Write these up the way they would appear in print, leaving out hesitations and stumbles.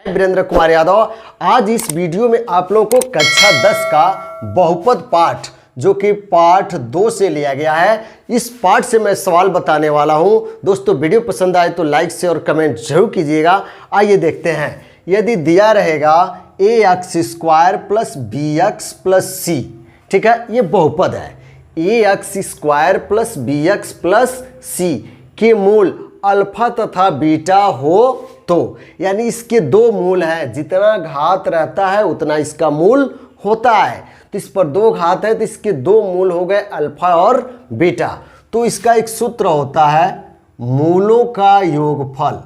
वीरेंद्र कुमार यादव। आज इस वीडियो में आप लोगों को कक्षा 10 का बहुपद पाठ जो कि पाठ 2 से लिया गया है, इस पाठ से मैं सवाल बताने वाला हूं। दोस्तों वीडियो पसंद आए तो लाइक शेयर और कमेंट जरूर कीजिएगा। आइए देखते हैं। यदि दिया रहेगा ax² plus bx plus c, ठीक है, ये बहुपद है। ax² plus bx plus c के मूल अल्फा तथा बीटा हो तो, यानी इसके दो मूल हैं, जितना घात रहता है उतना इसका मूल होता है। तो इस पर दो घात है तो इसके दो मूल हो गए अल्फा और बीटा। तो इसका एक सूत्र होता है मूलों का योगफल,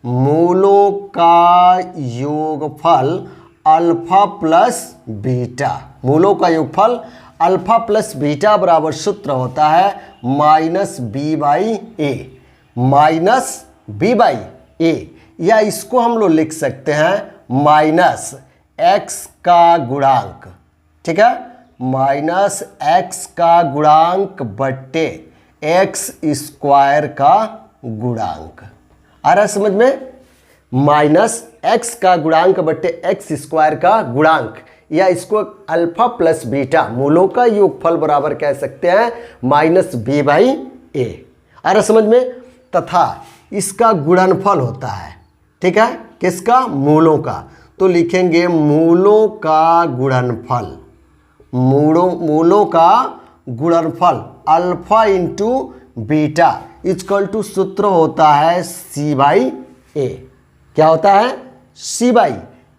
मूलों का योगफल अल्फा प्लस बीटा। मूलों का योगफल अल्फा प्लस बीटा बराबर सूत्र होता है minus b by a, minus b by a, या इसको हम लोग लिख सकते हैं माइनस एक्स का गुणांक, ठीक है, माइनस एक्स का गुणांक बट्टे एक्स स्क्वायर का गुणांक। आ रहा है समझ में? माइनस एक्स का गुणांक बट्टे एक्स स्क्वायर का गुणांक, या इसको अल्फा प्लस बीटा मूलों का योगफल बराबर कह सकते हैं माइनस बी बाई ए। आ रहा समझ में? तथा इसका गुणनफल होता है, ठीक है, किसका? मूलों का। तो लिखेंगे मूलों का गुणनफल, मूलों का गुणनफल alpha into beta equal to सूत्र होता है सी बाई ए। क्या होता है? सी बाई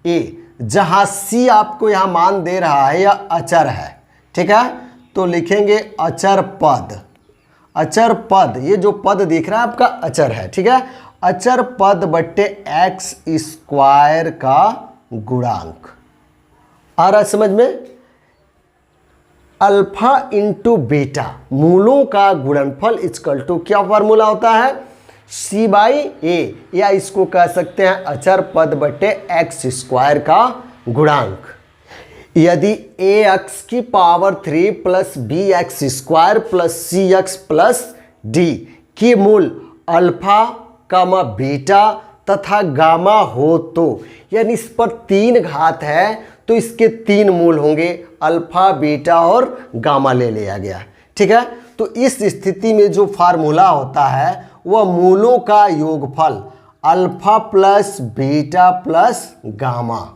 ए, जहां सी आपको यहां मान दे रहा है या अचर है, ठीक है। तो लिखेंगे अचर पद, अचर पद, ये जो पद दिख रहा है आपका अचर है, ठीक है, अचर पद बट्टे एक्स स्क्वायर का गुणांक। आ रहा है समझ में? अल्फा इंटू बीटा मूलों का गुणनफल इक्वल टू क्या फॉर्मूला होता है? सी बाई ए, या इसको कह सकते हैं अचर पद बट्टे एक्स स्क्वायर का गुणांक। यदि ax की power 3 plus bx² plus cx plus d के मूल अल्फा कामा बीटा तथा गामा हो तो, यानी इस पर 3 घात है तो इसके 3 मूल होंगे, अल्फा बीटा और गामा ले लिया गया, ठीक है। तो इस स्थिति में जो फार्मूला होता है वह मूलों का योगफल alpha plus beta plus gamma,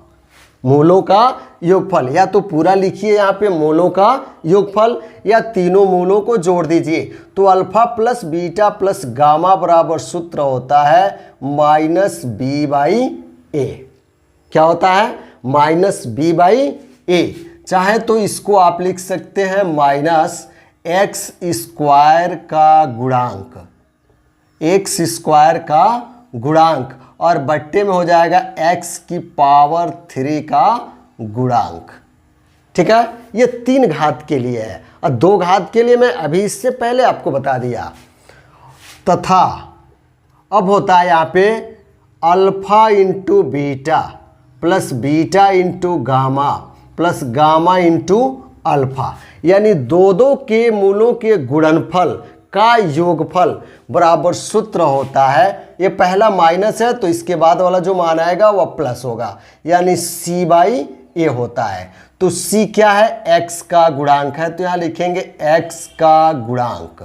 मूलों का योगफल, या तो पूरा लिखिए यहाँ पे मूलों का योगफल या तीनों मूलों को जोड़ दीजिए। तो alpha plus beta plus gamma बराबर सूत्र होता है माइनस बी बाई ए। क्या होता है? माइनस बी बाई ए। चाहे तो इसको आप लिख सकते हैं माइनस एक्स स्क्वायर का गुणांक, एक्स स्क्वायर का गुणांक, और बट्टे में हो जाएगा x की पावर 3 का गुणांक, ठीक है। ये 3 घात के लिए है और 2 घात के लिए मैं अभी इससे पहले आपको बता दिया। तथा अब होता है यहाँ पे alpha into beta plus beta into gamma plus gamma into alpha, यानी दो के मूलों के गुणनफल का योगफल बराबर सूत्र होता है, ये पहला माइनस है तो इसके बाद वाला जो मान आएगा वह प्लस होगा, यानी सी बाई ए होता है। तो सी क्या है? एक्स का गुणांक है, तो यहाँ लिखेंगे एक्स का गुणांक,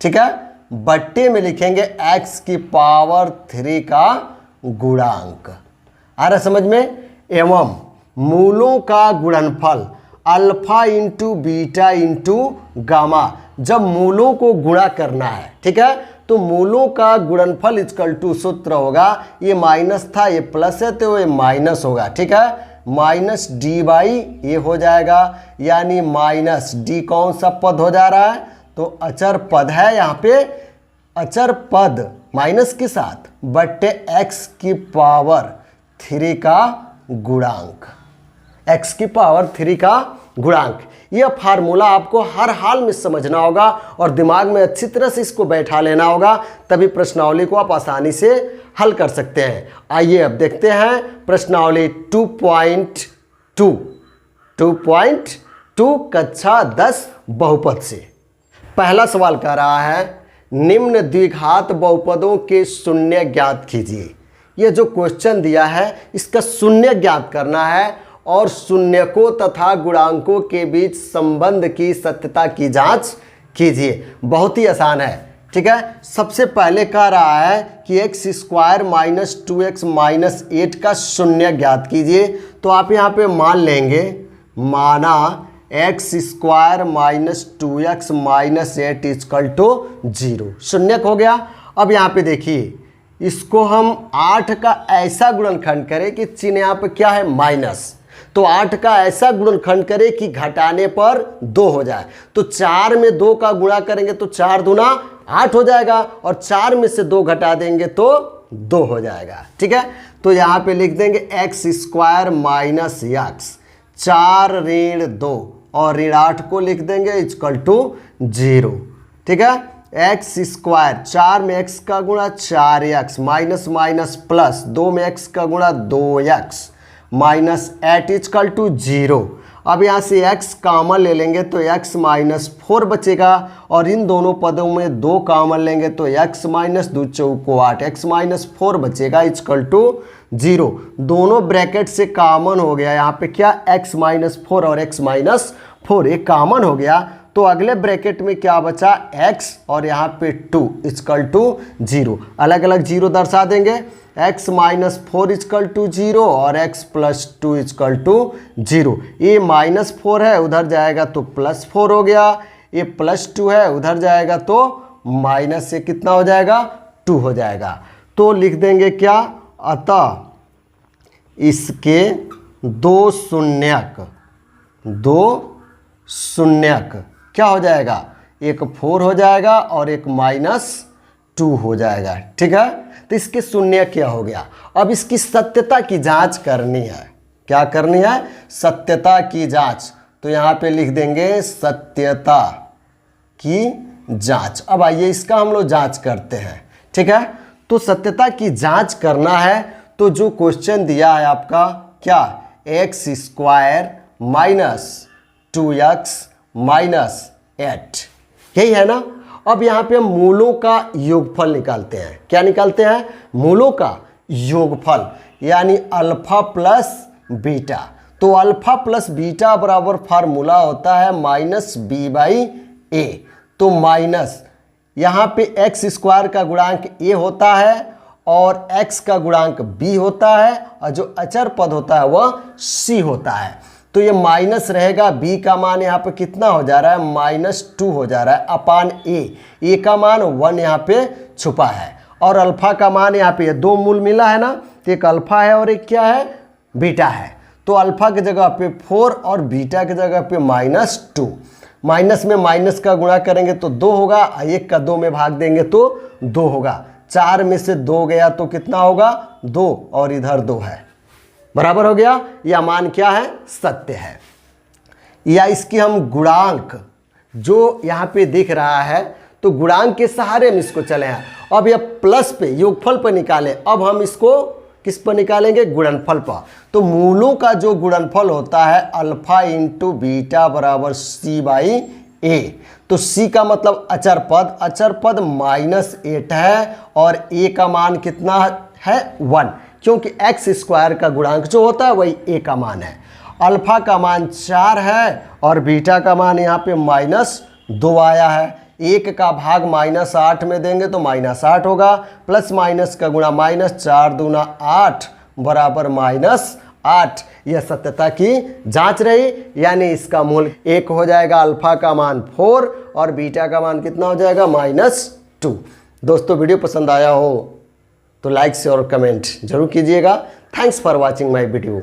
ठीक है, बट्टे में लिखेंगे एक्स की पावर 3 का गुणांक। आ रहा समझ में? एवं मूलों का गुणनफल alpha into beta into gamma, जब मूलों को गुणा करना है, ठीक है, तो मूलों का गुणनफल इक्वल टू सूत्र होगा, ये माइनस था ये प्लस है तो ये माइनस होगा, ठीक है, माइनस डी बाई ये हो जाएगा, यानी माइनस डी कौन सा पद हो जा रहा है? तो अचर पद है, यहाँ पे अचर पद माइनस के साथ बट्टे एक्स की पावर 3 का गुणांक, एक्स की पावर 3 का गुणांक। यह फार्मूला आपको हर हाल में समझना होगा और दिमाग में अच्छी तरह से इसको बैठा लेना होगा, तभी प्रश्नावली को आप आसानी से हल कर सकते हैं। आइए अब देखते हैं प्रश्नावली 2.2 कक्षा 10 बहुपद से। पहला सवाल कह रहा है निम्न द्विघात बहुपदों के शून्य ज्ञात कीजिए। ये जो क्वेश्चन दिया है इसका शून्य ज्ञात करना है और शून्यकों तथा गुणांकों के बीच संबंध की सत्यता की जांच कीजिए। बहुत ही आसान है, ठीक है। सबसे पहले कह रहा है कि x square minus 2x minus 8 का शून्य ज्ञात कीजिए। तो आप यहाँ पे मान लेंगे, माना x square minus 2x minus 8 equal to 0, शून्य हो गया। अब यहाँ पे देखिए, इसको हम 8 का ऐसा गुणनखंड करें कि चिन्ह यहाँ पे क्या है, माइनस। तो 8 का ऐसा गुणनखंड करें कि घटाने पर 2 हो जाए। तो 4 में 2 का गुणा करेंगे तो 4 दूना 8 हो जाएगा, और 4 में से 2 घटा देंगे तो 2 हो जाएगा, ठीक है। तो यहाँ पे लिख देंगे एक्स स्क्वायर माइनस एक्स, 4 ऋण 2 और ऋण 8 को लिख देंगे इक्वल टू 0, ठीक है। एक्स स्क्वायर, 4 में x का गुणा 4x माइनस माइनस प्लस 2 में x का गुणा 2x माइनस 8 इक्वल टू 0। अब यहाँ से x कॉमन ले लेंगे तो x माइनस 4 बचेगा, और इन दोनों पदों में 2 कॉमन लेंगे तो x माइनस 2 चौको 8, x माइनस 4 बचेगा इक्वल टू 0। दोनों ब्रैकेट से कॉमन हो गया, यहाँ पे क्या x माइनस 4 और x माइनस 4 एक कॉमन हो गया। तो अगले ब्रैकेट में क्या बचा, x और यहाँ पे 2 इक्वल टू 0, अलग अलग 0 दर्शा देंगे। x माइनस 4 इक्वल टू 0 और x प्लस 2 इक्वल टू 0। ये माइनस 4 है, उधर जाएगा तो प्लस 4 हो गया। ये प्लस 2 है, उधर जाएगा तो माइनस से कितना हो जाएगा, 2 हो जाएगा। तो लिख देंगे क्या, अतः इसके दो शून्यक क्या हो जाएगा, एक 4 हो जाएगा और एक माइनस 2 हो जाएगा, ठीक है। तो इसके शून्य क्या हो गया। अब इसकी सत्यता की जांच करनी है। क्या करनी है, सत्यता की जांच। तो यहाँ पे लिख देंगे सत्यता की जांच। अब आइए इसका हम लोग जांच करते हैं, ठीक है। तो सत्यता की जांच करना है, तो जो क्वेश्चन दिया है आपका क्या, x square minus 2x minus 8, यही है ना। अब यहाँ पे हम मूलों का योगफल निकालते हैं। क्या निकालते हैं, मूलों का योगफल, यानी अल्फा प्लस बीटा। तो अल्फा प्लस बीटा बराबर फार्मूला होता है माइनस बी बाई ए। तो माइनस यहाँ पे एक्स स्क्वायर का गुणांक ए होता है और x का गुणांक b होता है, और जो अचर पद होता है वह c होता है। तो ये माइनस रहेगा, b का मान यहाँ पे कितना हो जा रहा है, -2 हो जा रहा है अपान a का मान 1 यहाँ पे छुपा है, और अल्फा का मान यहाँ पे 2 मूल मिला है ना, तो एक अल्फा है और एक क्या है, बीटा है। तो अल्फा की जगह पे 4 और बीटा की जगह पे -2। माइनस में माइनस का गुणा करेंगे तो 2 होगा, 1 का 2 में भाग देंगे तो 2 होगा। 4 में से 2 गया तो कितना होगा, 2, और इधर 2 है, बराबर हो गया। यह मान क्या है, सत्य है। या इसकी हम गुणांक जो यहाँ पे दिख रहा है, तो गुणांक के सहारे हम इसको चले हैं। अब यह प्लस पे योगफल पर निकालें, अब हम इसको किस पर निकालेंगे, गुणनफल पर। तो मूलों का जो गुणनफल होता है अल्फा इंटू बीटा बराबर c बाई ए। तो c का मतलब अचर पद -8 है, और a का मान कितना है, 1, क्योंकि एक्स स्क्वायर का गुणांक जो होता है वही a का मान है। अल्फा का मान 4 है और बीटा का मान यहाँ पे -2 आया है। 1 का भाग -8 में देंगे तो -8 होगा, प्लस माइनस का गुणा -4 दूना 8 बराबर -8। यह सत्यता की जांच रही, यानी इसका मूल 1 हो जाएगा, अल्फा का मान 4 और बीटा का मान कितना हो जाएगा, -2। दोस्तों वीडियो पसंद आया हो तो लाइक शेयर और कमेंट जरूर कीजिएगा। Thanks for watching my video.